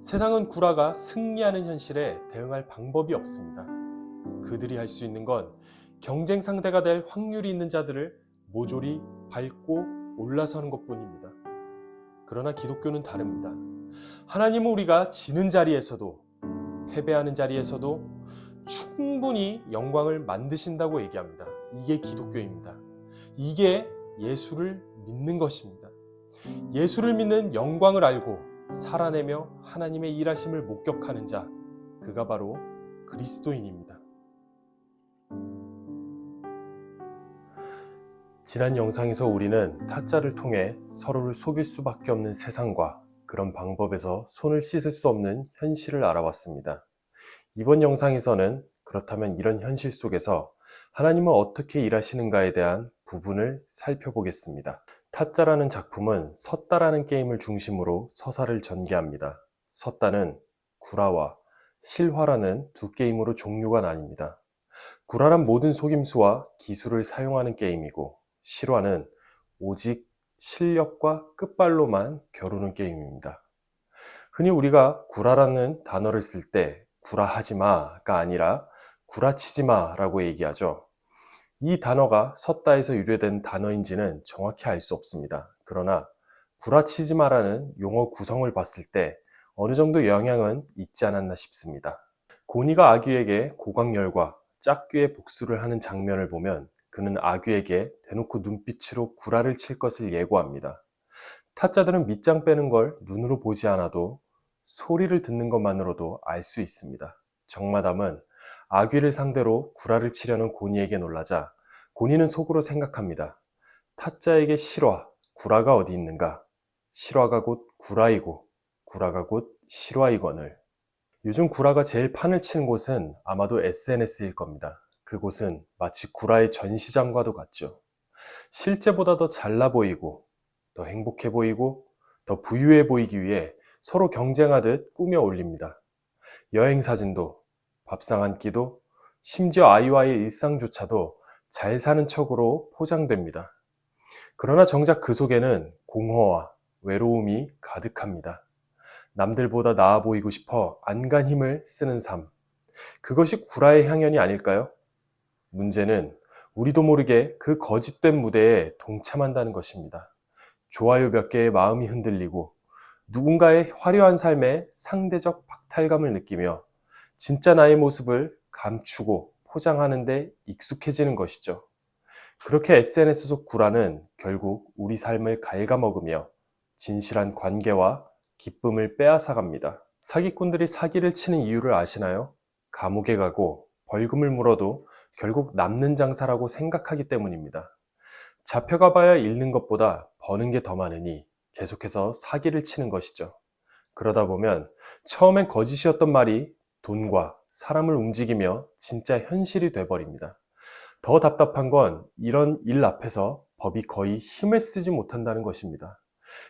세상은 구라가 승리하는 현실에 대응할 방법이 없습니다. 그들이 할 수 있는 건 경쟁 상대가 될 확률이 있는 자들을 모조리 밟고 올라서는 것뿐입니다. 그러나 기독교는 다릅니다. 하나님은 우리가 지는 자리에서도 패배하는 자리에서도 충분히 영광을 만드신다고 얘기합니다. 이게 기독교입니다. 이게 예수를 믿는 것입니다. 예수를 믿는 영광을 알고 살아내며 하나님의 일하심을 목격하는 자, 그가 바로 그리스도인입니다. 지난 영상에서 우리는 타짜를 통해 서로를 속일 수밖에 없는 세상과 그런 방법에서 손을 씻을 수 없는 현실을 알아봤습니다. 이번 영상에서는 그렇다면 이런 현실 속에서 하나님은 어떻게 일하시는가에 대한 부분을 살펴보겠습니다. 타짜라는 작품은 섰다라는 게임을 중심으로 서사를 전개합니다. 섰다는 구라와 실화라는 두 게임으로 종류가 나뉩니다. 구라란 모든 속임수와 기술을 사용하는 게임이고, 실화는 오직 실력과 끝발로만 겨루는 게임입니다. 흔히 우리가 구라라는 단어를 쓸 때 구라하지마가 아니라 구라치지마라고 얘기하죠. 이 단어가 섰다에서 유래된 단어인지는 정확히 알 수 없습니다. 그러나 구라치지마라는 용어 구성을 봤을 때 어느 정도 영향은 있지 않았나 싶습니다. 고니가 아귀에게 고광렬과 짝귀의 복수를 하는 장면을 보면 그는 아귀에게 대놓고 눈빛으로 구라를 칠 것을 예고합니다. 타짜들은 밑장 빼는 걸 눈으로 보지 않아도 소리를 듣는 것만으로도 알 수 있습니다. 정마담은 아귀를 상대로 구라를 치려는 고니에게 놀라자 고니는 속으로 생각합니다. 타짜에게 실화, 구라가 어디 있는가? 실화가 곧 구라이고 구라가 곧 실화이거늘. 요즘 구라가 제일 판을 치는 곳은 아마도 SNS일 겁니다. 그곳은 마치 구라의 전시장과도 같죠. 실제보다 더 잘나 보이고 더 행복해 보이고 더 부유해 보이기 위해 서로 경쟁하듯 꾸며 올립니다. 여행 사진도, 밥상 한 끼도, 심지어 아이와의 일상조차도 잘 사는 척으로 포장됩니다. 그러나 정작 그 속에는 공허와 외로움이 가득합니다. 남들보다 나아 보이고 싶어 안간 힘을 쓰는 삶. 그것이 구라의 향연이 아닐까요? 문제는 우리도 모르게 그 거짓된 무대에 동참한다는 것입니다. 좋아요 몇 개의 마음이 흔들리고 누군가의 화려한 삶에 상대적 박탈감을 느끼며 진짜 나의 모습을 감추고 포장하는 데 익숙해지는 것이죠. 그렇게 SNS 속 구라는 결국 우리 삶을 갉아먹으며 진실한 관계와 기쁨을 빼앗아갑니다. 사기꾼들이 사기를 치는 이유를 아시나요? 감옥에 가고 벌금을 물어도 결국 남는 장사라고 생각하기 때문입니다. 잡혀가봐야 잃는 것보다 버는 게 더 많으니 계속해서 사기를 치는 것이죠. 그러다 보면 처음엔 거짓이었던 말이 돈과 사람을 움직이며 진짜 현실이 돼버립니다. 더 답답한 건 이런 일 앞에서 법이 거의 힘을 쓰지 못한다는 것입니다.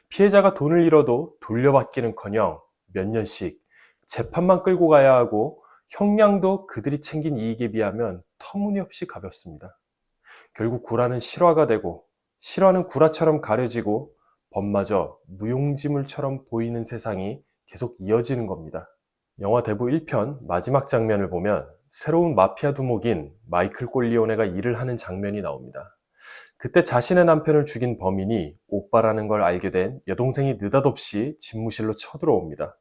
피해자가 돈을 잃어도 돌려받기는커녕 몇 년씩 재판만 끌고 가야 하고 형량도 그들이 챙긴 이익에 비하면 터무니없이 가볍습니다. 결국 구라는 실화가 되고 실화는 구라처럼 가려지고 법마저 무용지물처럼 보이는 세상이 계속 이어지는 겁니다. 영화 대부 1편 마지막 장면을 보면 새로운 마피아 두목인 마이클 꼴리오네가 일을 하는 장면이 나옵니다. 그때 자신의 남편을 죽인 범인이 오빠라는 걸 알게 된 여동생이 느닷없이 집무실로 쳐들어옵니다.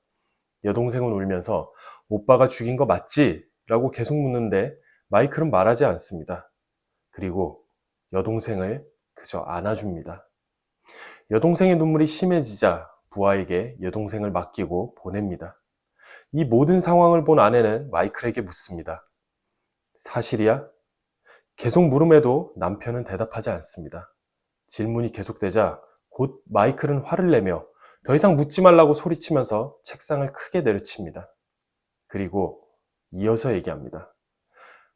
여동생은 울면서 오빠가 죽인 거 맞지? 라고 계속 묻는데 마이클은 말하지 않습니다. 그리고 여동생을 그저 안아줍니다. 여동생의 눈물이 심해지자 부하에게 여동생을 맡기고 보냅니다. 이 모든 상황을 본 아내는 마이클에게 묻습니다. 사실이야? 계속 물음에도 남편은 대답하지 않습니다. 질문이 계속되자 곧 마이클은 화를 내며 더 이상 묻지 말라고 소리치면서 책상을 크게 내려칩니다. 그리고 이어서 얘기합니다.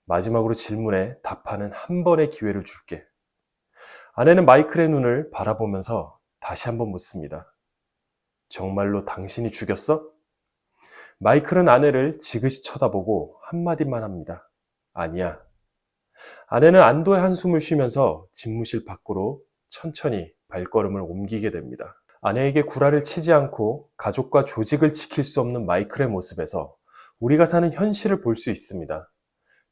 마지막으로 질문에 답하는 한 번의 기회를 줄게. 아내는 마이클의 눈을 바라보면서 다시 한번 묻습니다. 정말로 당신이 죽였어? 마이클은 아내를 지그시 쳐다보고 한마디만 합니다. 아니야. 아내는 안도의 한숨을 쉬면서 집무실 밖으로 천천히 발걸음을 옮기게 됩니다. 아내에게 구라를 치지 않고 가족과 조직을 지킬 수 없는 마이클의 모습에서 우리가 사는 현실을 볼 수 있습니다.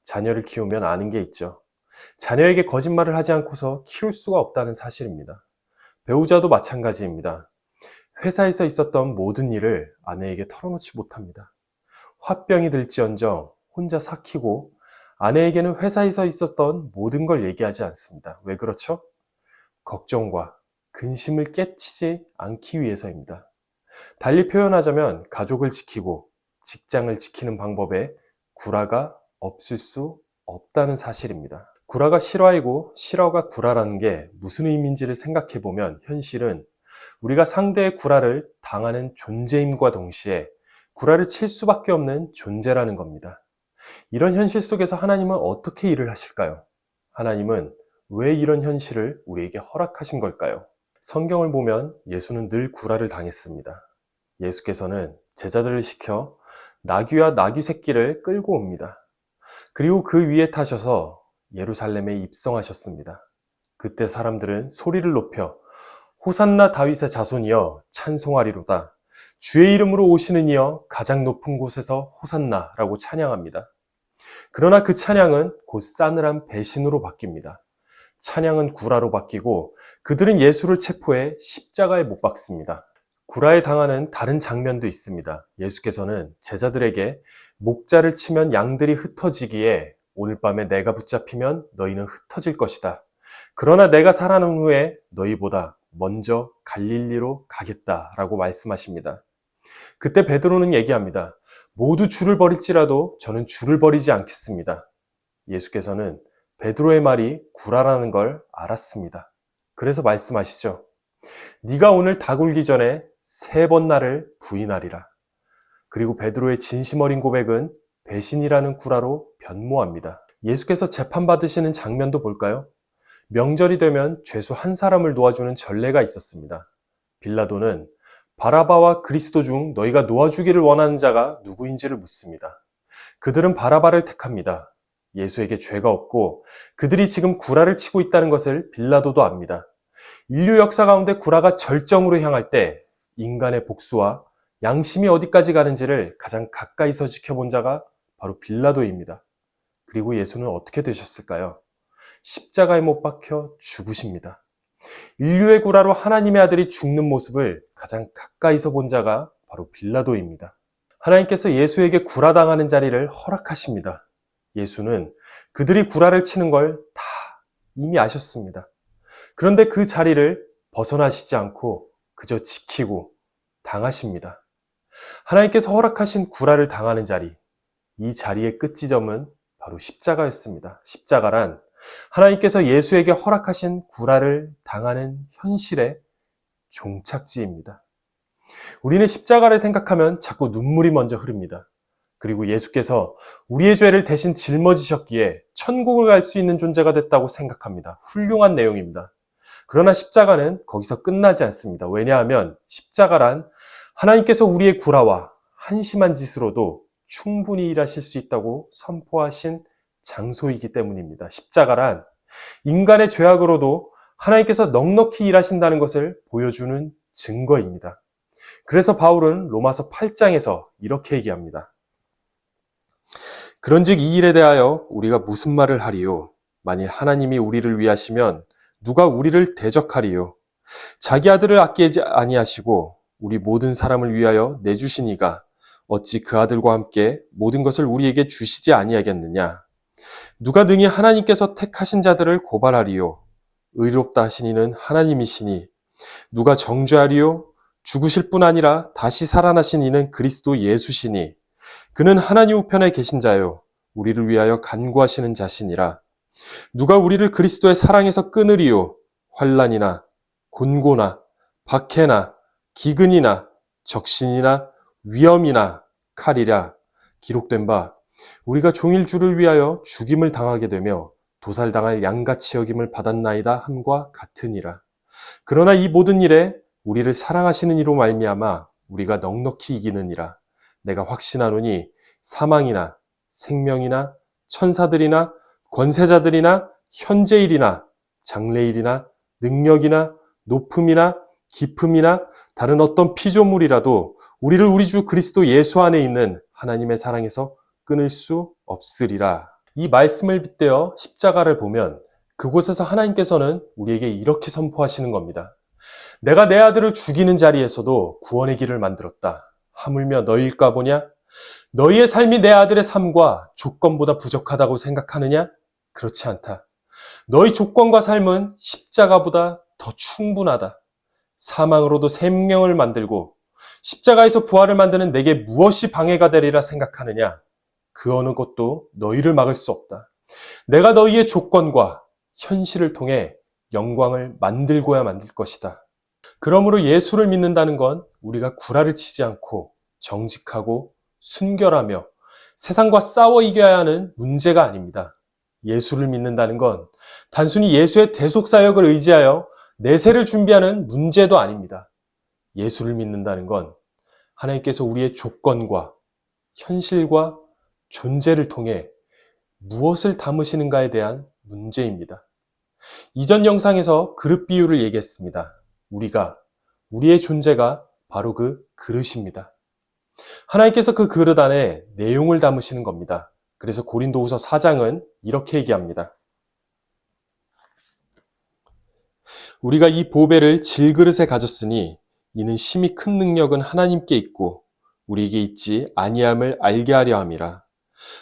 자녀를 키우면 아는 게 있죠. 자녀에게 거짓말을 하지 않고서 키울 수가 없다는 사실입니다. 배우자도 마찬가지입니다. 회사에서 있었던 모든 일을 아내에게 털어놓지 못합니다. 화병이 들지언정 혼자 삭히고 아내에게는 회사에서 있었던 모든 걸 얘기하지 않습니다. 왜 그렇죠? 걱정과 근심을 깨치지 않기 위해서입니다. 달리 표현하자면 가족을 지키고 직장을 지키는 방법에 구라가 없을 수 없다는 사실입니다. 구라가 실화이고 실화가 구라라는 게 무슨 의미인지를 생각해 보면 현실은 우리가 상대의 구라를 당하는 존재임과 동시에 구라를 칠 수밖에 없는 존재라는 겁니다. 이런 현실 속에서 하나님은 어떻게 일을 하실까요? 하나님은 왜 이런 현실을 우리에게 허락하신 걸까요? 성경을 보면 예수는 늘 구라를 당했습니다. 예수께서는 제자들을 시켜 나귀와 나귀 새끼를 끌고 옵니다. 그리고 그 위에 타셔서 예루살렘에 입성하셨습니다. 그때 사람들은 소리를 높여 호산나 다윗의 자손이여 찬송하리로다. 주의 이름으로 오시는 이여 가장 높은 곳에서 호산나라고 찬양합니다. 그러나 그 찬양은 곧 싸늘한 배신으로 바뀝니다. 찬양은 구라로 바뀌고 그들은 예수를 체포해 십자가에 못 박습니다. 구라에 당하는 다른 장면도 있습니다. 예수께서는 제자들에게 목자를 치면 양들이 흩어지기에 오늘 밤에 내가 붙잡히면 너희는 흩어질 것이다. 그러나 내가 살아난 후에 너희보다 먼저 갈릴리로 가겠다라고 말씀하십니다. 그때 베드로는 얘기합니다. 모두 주를 버릴지라도 저는 주를 버리지 않겠습니다. 예수께서는 베드로의 말이 구라라는 걸 알았습니다. 그래서 말씀하시죠. 네가 오늘 닭 울기 전에 3번 나를 부인하리라. 그리고 베드로의 진심 어린 고백은 배신이라는 구라로 변모합니다. 예수께서 재판받으시는 장면도 볼까요? 명절이 되면 죄수 한 사람을 놓아주는 전례가 있었습니다. 빌라도는 바라바와 그리스도 중 너희가 놓아주기를 원하는 자가 누구인지를 묻습니다. 그들은 바라바를 택합니다. 예수에게 죄가 없고 그들이 지금 구라를 치고 있다는 것을 빌라도도 압니다. 인류 역사 가운데 구라가 절정으로 향할 때 인간의 복수와 양심이 어디까지 가는지를 가장 가까이서 지켜본 자가 바로 빌라도입니다. 그리고 예수는 어떻게 되셨을까요? 십자가에 못 박혀 죽으십니다. 인류의 구라로 하나님의 아들이 죽는 모습을 가장 가까이서 본 자가 바로 빌라도입니다. 하나님께서 예수에게 구라당하는 자리를 허락하십니다. 예수는 그들이 구라를 치는 걸 다 이미 아셨습니다. 그런데 그 자리를 벗어나시지 않고 그저 지키고 당하십니다. 하나님께서 허락하신 구라를 당하는 자리, 이 자리의 끝지점은 바로 십자가였습니다. 십자가란 하나님께서 예수에게 허락하신 구라를 당하는 현실의 종착지입니다. 우리는 십자가를 생각하면 자꾸 눈물이 먼저 흐릅니다. 그리고 예수께서 우리의 죄를 대신 짊어지셨기에 천국을 갈 수 있는 존재가 됐다고 생각합니다. 훌륭한 내용입니다. 그러나 십자가는 거기서 끝나지 않습니다. 왜냐하면 십자가란 하나님께서 우리의 구라와 한심한 짓으로도 충분히 일하실 수 있다고 선포하신 장소이기 때문입니다. 십자가란 인간의 죄악으로도 하나님께서 넉넉히 일하신다는 것을 보여주는 증거입니다. 그래서 바울은 로마서 8장에서 이렇게 얘기합니다. 그런즉 이 일에 대하여 우리가 무슨 말을 하리요? 만일 하나님이 우리를 위하시면 누가 우리를 대적하리요? 자기 아들을 아끼지 아니하시고 우리 모든 사람을 위하여 내주신 이가 어찌 그 아들과 함께 모든 것을 우리에게 주시지 아니하겠느냐? 누가 능히 하나님께서 택하신 자들을 고발하리요? 의롭다 하신 이는 하나님이시니 누가 정죄하리요? 죽으실 뿐 아니라 다시 살아나신 이는 그리스도 예수시니 그는 하나님 우편에 계신 자요 우리를 위하여 간구하시는 자시니라. 누가 우리를 그리스도의 사랑에서 끊으리요? 환난이나 곤고나 박해나 기근이나 적신이나 위험이나 칼이랴. 기록된 바 우리가 종일 주를 위하여 죽임을 당하게 되며 도살당할 양같이 여김을 받았나이다 함과 같으니라. 그러나 이 모든 일에 우리를 사랑하시는 이로 말미암아 우리가 넉넉히 이기느니라. 내가 확신하노니 사망이나 생명이나 천사들이나 권세자들이나 현재일이나 장래일이나 능력이나 높음이나 기품이나 다른 어떤 피조물이라도 우리를 우리 주 그리스도 예수 안에 있는 하나님의 사랑에서 끊을 수 없으리라. 이 말씀을 빗대어 십자가를 보면 그곳에서 하나님께서는 우리에게 이렇게 선포하시는 겁니다. 내가 내 아들을 죽이는 자리에서도 구원의 길을 만들었다. 하물며 너희일까 보냐? 너희의 삶이 내 아들의 삶과 조건보다 부족하다고 생각하느냐? 그렇지 않다. 너희 조건과 삶은 십자가보다 더 충분하다. 사망으로도 생명을 만들고 십자가에서 부활을 만드는 내게 무엇이 방해가 되리라 생각하느냐? 그 어느 것도 너희를 막을 수 없다. 내가 너희의 조건과 현실을 통해 영광을 만들고야 만들 것이다. 그러므로 예수를 믿는다는 건 우리가 구라를 치지 않고 정직하고 순결하며 세상과 싸워 이겨야 하는 문제가 아닙니다. 예수를 믿는다는 건 단순히 예수의 대속사역을 의지하여 내세를 준비하는 문제도 아닙니다. 예수를 믿는다는 건 하나님께서 우리의 조건과 현실과 존재를 통해 무엇을 담으시는가에 대한 문제입니다. 이전 영상에서 그릇 비유를 얘기했습니다. 우리의 존재가 바로 그 그릇입니다. 하나님께서 그 그릇 안에 내용을 담으시는 겁니다. 그래서 고린도후서 4장은 이렇게 얘기합니다. 우리가 이 보배를 질그릇에 가졌으니 이는 심히 큰 능력은 하나님께 있고 우리에게 있지 아니함을 알게 하려 함이라.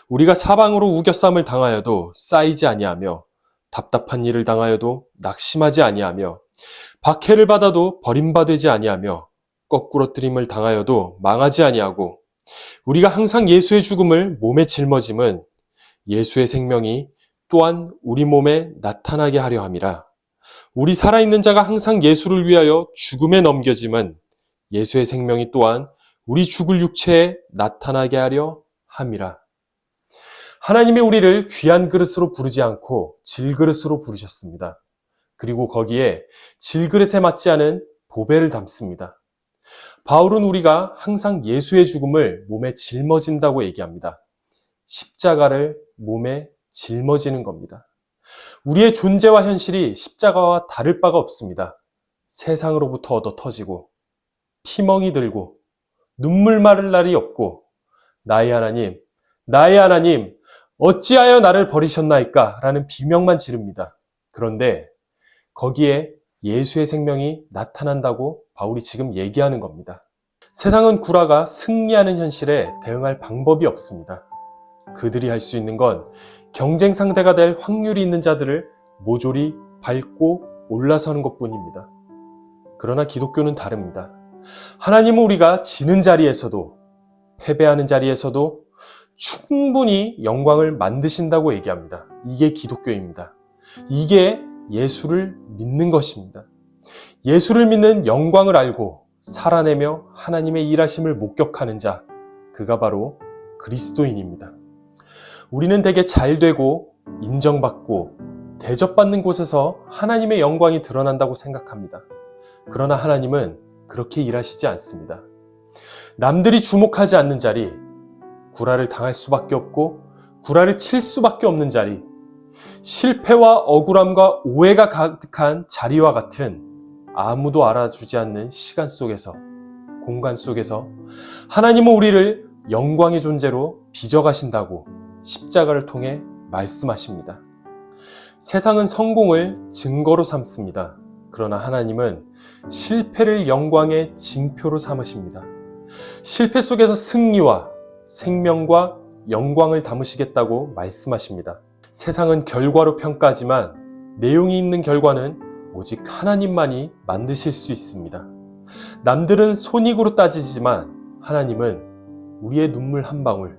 우리가 사방으로 우겨쌈을 당하여도 쌓이지 아니하며 답답한 일을 당하여도 낙심하지 아니하며 박해를 받아도 버림받지 아니하며 거꾸러뜨림을 당하여도 망하지 아니하고 우리가 항상 예수의 죽음을 몸에 짊어짐은 예수의 생명이 또한 우리 몸에 나타나게 하려 함이라. 우리 살아있는 자가 항상 예수를 위하여 죽음에 넘겨짐은 예수의 생명이 또한 우리 죽을 육체에 나타나게 하려 함이라. 하나님이 우리를 귀한 그릇으로 부르지 않고 질그릇으로 부르셨습니다. 그리고 거기에 질그릇에 맞지 않은 보배를 담습니다. 바울은 우리가 항상 예수의 죽음을 몸에 짊어진다고 얘기합니다. 십자가를 몸에 짊어지는 겁니다. 우리의 존재와 현실이 십자가와 다를 바가 없습니다. 세상으로부터 얻어 터지고 피멍이 들고 눈물 마를 날이 없고 나의 하나님 어찌하여 나를 버리셨나이까 라는 비명만 지릅니다. 그런데 거기에 예수의 생명이 나타난다고 바울이 지금 얘기하는 겁니다. 세상은 구라가 승리하는 현실에 대응할 방법이 없습니다. 그들이 할 수 있는 건 경쟁 상대가 될 확률이 있는 자들을 모조리 밟고 올라서는 것뿐입니다. 그러나 기독교는 다릅니다. 하나님은 우리가 지는 자리에서도 패배하는 자리에서도 충분히 영광을 만드신다고 얘기합니다. 이게 기독교입니다. 이게 예수를 믿는 것입니다. 예수를 믿는 영광을 알고 살아내며 하나님의 일하심을 목격하는 자, 그가 바로 그리스도인입니다. 우리는 되게 잘되고 인정받고 대접받는 곳에서 하나님의 영광이 드러난다고 생각합니다. 그러나 하나님은 그렇게 일하시지 않습니다. 남들이 주목하지 않는 자리, 구라를 당할 수밖에 없고 구라를 칠 수밖에 없는 자리, 실패와 억울함과 오해가 가득한 자리와 같은 아무도 알아주지 않는 시간 속에서, 공간 속에서 하나님은 우리를 영광의 존재로 빚어가신다고 십자가를 통해 말씀하십니다. 세상은 성공을 증거로 삼습니다. 그러나 하나님은 실패를 영광의 징표로 삼으십니다. 실패 속에서 승리와 생명과 영광을 담으시겠다고 말씀하십니다. 세상은 결과로 평가하지만 내용이 있는 결과는 오직 하나님만이 만드실 수 있습니다. 남들은 손익으로 따지지만 하나님은 우리의 눈물 한 방울,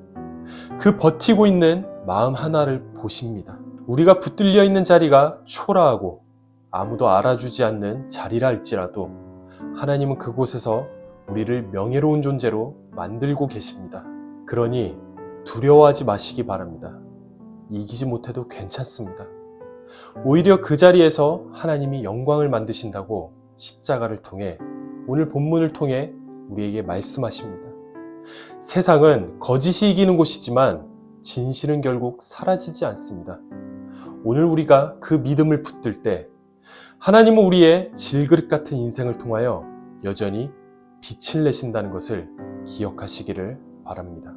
그 버티고 있는 마음 하나를 보십니다. 우리가 붙들려 있는 자리가 초라하고 아무도 알아주지 않는 자리라 할지라도 하나님은 그곳에서 우리를 명예로운 존재로 만들고 계십니다. 그러니 두려워하지 마시기 바랍니다. 이기지 못해도 괜찮습니다. 오히려 그 자리에서 하나님이 영광을 만드신다고 십자가를 통해 오늘 본문을 통해 우리에게 말씀하십니다. 세상은 거짓이 이기는 곳이지만 진실은 결국 사라지지 않습니다. 오늘 우리가 그 믿음을 붙들 때 하나님은 우리의 질그릇 같은 인생을 통하여 여전히 빛을 내신다는 것을 기억하시기를 바랍니다.